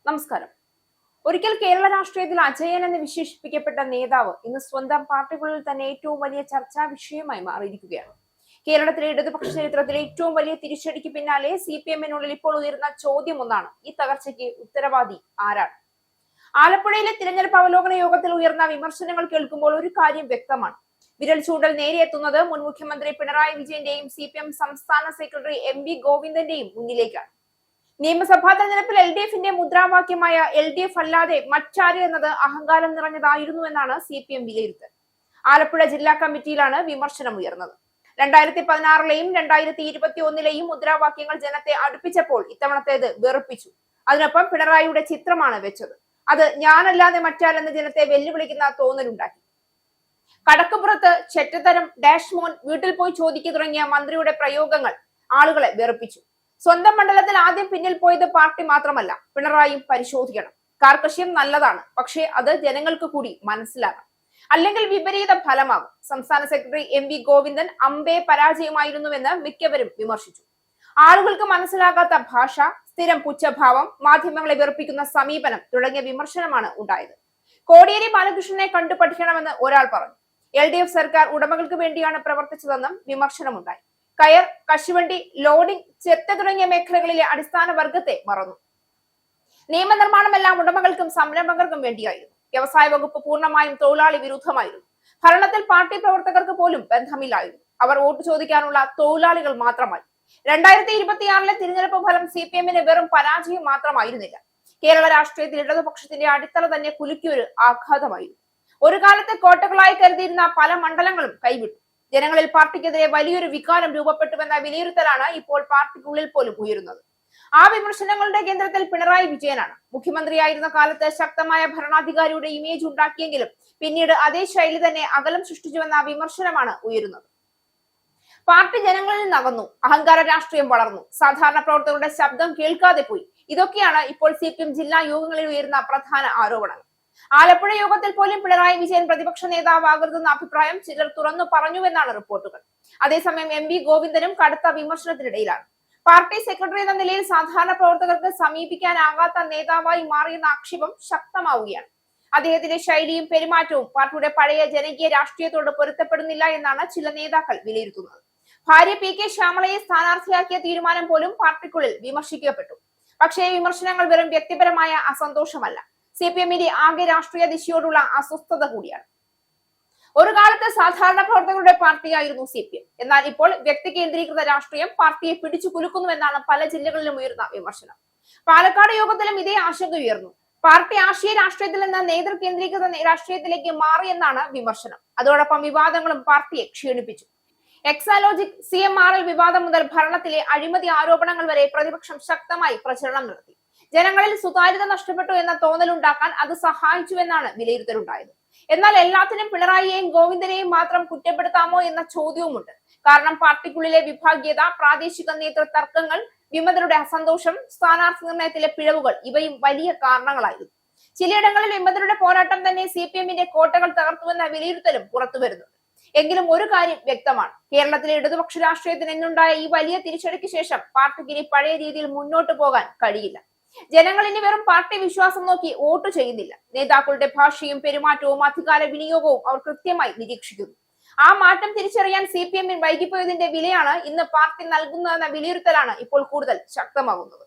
നമസ്കാരം. ഒരിക്കൽ കേരള രാഷ്ട്രീയത്തിൽ അജയൻ എന്ന് വിശേഷിപ്പിക്കപ്പെട്ട നേതാവ് ഇന്ന് സ്വന്തം പാർട്ടികളിൽ തന്നെ ഏറ്റവും വലിയ ചർച്ചാ വിഷയമായി മാറിയിരിക്കുകയാണ്. കേരളത്തിലെ ഇടതുപക്ഷ ചരിത്രത്തിലെ ഏറ്റവും വലിയ തിരിച്ചടിക്ക് പിന്നാലെ CPM-നുള്ളിൽ ഇപ്പോൾ ഉയർന്ന ചോദ്യം ഒന്നാണ്: ഈ തകർച്ചയ്ക്ക് ഉത്തരവാദി ആരാണ്? ആലപ്പുഴയിലെ തിരഞ്ഞെടുപ്പ് അവലോകന യോഗത്തിൽ ഉയർന്ന വിമർശനങ്ങൾ കേൾക്കുമ്പോൾ ഒരു കാര്യം വ്യക്തമാണ്: വിരൽ ചൂണ്ടൽ നേരെയെത്തുന്നത് മുൻ മുഖ്യമന്ത്രി പിണറായി വിജയന്റെയും CPM സംസ്ഥാന സെക്രട്ടറി MV ഗോവിന്ദന്റെയും മുന്നിലേക്കാണ്. നിയമസഭാ തെരഞ്ഞെടുപ്പിൽ LDF-ന്റെ മുദ്രാവാക്യമായ LDF അല്ലാതെ മറ്റാര് എന്നത് അഹങ്കാരം നിറഞ്ഞതായിരുന്നു എന്നാണ് CPM വിലയിരുത്തൽ. ആലപ്പുഴ ജില്ലാ കമ്മിറ്റിയിലാണ് വിമർശനം ഉയർന്നത്. 2016-ലെയും 2021-ലെയും മുദ്രാവാക്യങ്ങൾ ജനത്തെ അടുപ്പിച്ചപ്പോൾ ഇത്തവണത്തേത് വെറുപ്പിച്ചു. അതിനൊപ്പം പിണറായിയുടെ ചിത്രമാണ് വെച്ചത്. അത് ഞാനല്ലാതെ മറ്റാരെന്ന് ജനത്തെ വെല്ലുവിളിക്കുന്ന തോന്നലുണ്ടാക്കി. കടക്കുപുറത്ത്, ചെറ്റത്തരം, ഡാഷ്മോൻ, വീട്ടിൽ പോയി ചോദിക്കു തുടങ്ങിയ മന്ത്രിയുടെ പ്രയോഗങ്ങൾ ആളുകളെ വെറുപ്പിച്ചു. സ്വന്തം മണ്ഡലത്തിൽ ആദ്യം പിന്നിൽ പോയത് പാർട്ടി മാത്രമല്ല, പിണറായിയും പരിശോധിക്കണം. കാർക്കശ്യം നല്ലതാണ്, പക്ഷേ അത് ജനങ്ങൾക്ക് കൂടി മനസ്സിലാകണം, അല്ലെങ്കിൽ വിപരീത ഫലമാകും. സംസ്ഥാന സെക്രട്ടറി MV ഗോവിന്ദൻ അമ്പേ പരാജയമായിരുന്നുവെന്ന് മിക്കവരും വിമർശിച്ചു. ആളുകൾക്ക് മനസ്സിലാകാത്ത ഭാഷ, സ്ഥിരം പുച്ഛഭാവം, മാധ്യമങ്ങളെ വെറുപ്പിക്കുന്ന സമീപനം തുടങ്ങിയ വിമർശനമാണ് ഉണ്ടായത്. കോടിയേരി ബാലകൃഷ്ണനെ കണ്ടു പഠിക്കണമെന്ന് ഒരാൾ പറഞ്ഞു. LDF സർക്കാർ ഉടമകൾക്ക് വേണ്ടിയാണ് പ്രവർത്തിച്ചതെന്നും വിമർശനമുണ്ടായി. കയർ, കശുവണ്ടി, ലോഡിംഗ്, ചെത്ത തുടങ്ങിയ മേഖലകളിലെ അടിസ്ഥാന വർഗത്തെ മറന്നു. നിയമനിർമ്മാണമെല്ലാം ഉടമകൾക്കും സംരംഭകർക്കും വേണ്ടിയായിരുന്നു. വ്യവസായ വകുപ്പ് പൂർണ്ണമായും തൊഴിലാളി വിരുദ്ധമായിരുന്നു. ഭരണത്തിൽ പാർട്ടി പ്രവർത്തകർക്ക് പോലും ബന്ധമില്ലായിരുന്നു. അവർ വോട്ട് ചോദിക്കാനുള്ള തൊഴിലാളികൾ മാത്രമായി. 2026-ലെ തിരഞ്ഞെടുപ്പ് ഫലം CPM-ന് വെറും പരാജയം മാത്രമായിരുന്നില്ല. കേരള രാഷ്ട്രീയത്തിൽ ഇടതുപക്ഷത്തിന്റെ അടിത്തറ തന്നെ കുലുക്കിയൊരു ആഘാതമായിരുന്നു. ഒരു കാലത്ത് കോട്ടകളായി കരുതിയിരുന്ന പല മണ്ഡലങ്ങളും കൈവിട്ടു. ജനങ്ങളിൽ പാർട്ടിക്കെതിരെ വലിയൊരു വികാരം രൂപപ്പെട്ടുവെന്ന വിലയിരുത്തലാണ് ഇപ്പോൾ പാർട്ടിക്കുള്ളിൽ പോലും ഉയരുന്നത്. ആ വിമർശനങ്ങളുടെ കേന്ദ്രത്തിൽ പിണറായി വിജയനാണ്. മുഖ്യമന്ത്രിയായിരുന്ന കാലത്ത് ശക്തമായ ഭരണാധികാരിയുടെ ഇമേജ് ഉണ്ടാക്കിയെങ്കിലും പിന്നീട് അതേ ശൈലി തന്നെ അകലം സൃഷ്ടിച്ചുവെന്ന വിമർശനമാണ് ഉയരുന്നത്. പാർട്ടി ജനങ്ങളിൽ നിന്നകന്നു, അഹങ്കാര രാഷ്ട്രീയം വളർന്നു, സാധാരണ പ്രവർത്തകരുടെ ശബ്ദം കേൾക്കാതെ പോയി. ഇതൊക്കെയാണ് ഇപ്പോൾ CPM ജില്ലാ യോഗങ്ങളിൽ ഉയരുന്ന പ്രധാന ആരോപണങ്ങൾ. ആലപ്പുഴ യോഗത്തിൽ പോലും പിണറായി വിജയൻ പ്രതിപക്ഷ നേതാവാകരുതെന്ന അഭിപ്രായം ചിലർ തുറന്നു പറഞ്ഞുവെന്നാണ് റിപ്പോർട്ടുകൾ. അതേസമയം MV ഗോവിന്ദനും കടുത്ത വിമർശനത്തിനിടയിലാണ്. പാർട്ടി സെക്രട്ടറി എന്ന നിലയിൽ സാധാരണ പ്രവർത്തകർക്ക് സമീപിക്കാനാകാത്ത നേതാവായി മാറിയെന്ന ആക്ഷേപം ശക്തമാവുകയാണ്. അദ്ദേഹത്തിന്റെ ശൈലിയും പെരുമാറ്റവും പാർട്ടിയുടെ പഴയ ജനകീയ രാഷ്ട്രീയത്തോട് പൊരുത്തപ്പെടുന്നില്ല എന്നാണ് ചില നേതാക്കൾ വിലയിരുത്തുന്നത്. ഭാര്യ PK ശ്യാമളയെ സ്ഥാനാർത്ഥിയാക്കിയ തീരുമാനം പോലും പാർട്ടിക്കുള്ളിൽ വിമർശിക്കപ്പെട്ടു. പക്ഷേ വിമർശനങ്ങൾ വെറും വ്യക്തിപരമായ അസന്തോഷമല്ല, CPM-ന്റെ ആകെ രാഷ്ട്രീയ ദിശയോടുള്ള അസ്വസ്ഥത കൂടിയാണ്. ഒരു കാലത്ത് സാധാരണ പ്രവർത്തകരുടെ പാർട്ടിയായിരുന്നു CPM. എന്നാൽ ഇപ്പോൾ വ്യക്തി കേന്ദ്രീകൃത രാഷ്ട്രീയം പാർട്ടിയെ പിടിച്ചു കുലുക്കുന്നുവെന്നാണ് പല ജില്ലകളിലും ഉയർന്ന വിമർശനം. പാലക്കാട് യോഗത്തിലും ഇതേ ആശങ്ക ഉയർന്നു. പാർട്ടി ആശയ രാഷ്ട്രീയത്തിൽ നിന്ന് നേതൃ കേന്ദ്രീകൃത രാഷ്ട്രീയത്തിലേക്ക് മാറിയെന്നാണ് വിമർശനം. അതോടൊപ്പം വിവാദങ്ങളും പാർട്ടിയെ ക്ഷീണിപ്പിച്ചു. എക്സാലോജിക്, CMRL വിവാദം മുതൽ ഭരണത്തിലെ അഴിമതി ആരോപണങ്ങൾ വരെ പ്രതിപക്ഷം ശക്തമായി പ്രചരണം നടത്തി. ജനങ്ങളിൽ സുതാര്യത നഷ്ടപ്പെട്ടു എന്ന തോന്നലുണ്ടാക്കാൻ അത് സഹായിച്ചുവെന്നാണ് വിലയിരുത്തലുണ്ടായത്. എന്നാൽ എല്ലാത്തിനും പിണറായിയെയും ഗോവിന്ദനെയും മാത്രം കുറ്റപ്പെടുത്താമോ എന്ന ചോദ്യവുമുണ്ട്. കാരണം പാർട്ടിക്കുള്ളിലെ വിഭാഗീയത, പ്രാദേശിക നേതൃ തർക്കങ്ങൾ, വിമതരുടെ അസന്തോഷം, സ്ഥാനാർത്ഥി നിർണയത്തിലെ പിഴവുകൾ ഇവയും വലിയ കാരണങ്ങളായിരുന്നു. ചിലയിടങ്ങളിൽ വിമതരുടെ പോരാട്ടം തന്നെ CPM-ന്റെ കോട്ടകൾ തകർത്തുവെന്ന വിലയിരുത്തലും പുറത്തുവരുന്നുണ്ട്. എങ്കിലും ഒരു കാര്യം വ്യക്തമാണ്: കേരളത്തിലെ ഇടതുപക്ഷ രാഷ്ട്രീയത്തിന് ഇന്നുണ്ടായ ഈ വലിയ തിരിച്ചടിക്ക് ശേഷം പാർട്ടിക്ക് ഇനി പഴയ രീതിയിൽ മുന്നോട്ട് പോകാൻ കഴിയില്ല. ജനങ്ങൾ ഇനി വെറും പാർട്ടി വിശ്വാസം നോക്കി വോട്ട് ചെയ്യുന്നില്ല. നേതാക്കളുടെ ഭാഷയും പെരുമാറ്റവും അധികാര വിനിയോഗവും അവർ കൃത്യമായി നിരീക്ഷിക്കുന്നു. ആ മാറ്റം തിരിച്ചറിയാൻ CPM-ന് വൈകിപ്പോയതിന്റെ വിലയാണ് ഇന്ന് പാർട്ടി നൽകുന്നതെന്ന വിലയിരുത്തലാണ് ഇപ്പോൾ കൂടുതൽ ശക്തമാകുന്നത്.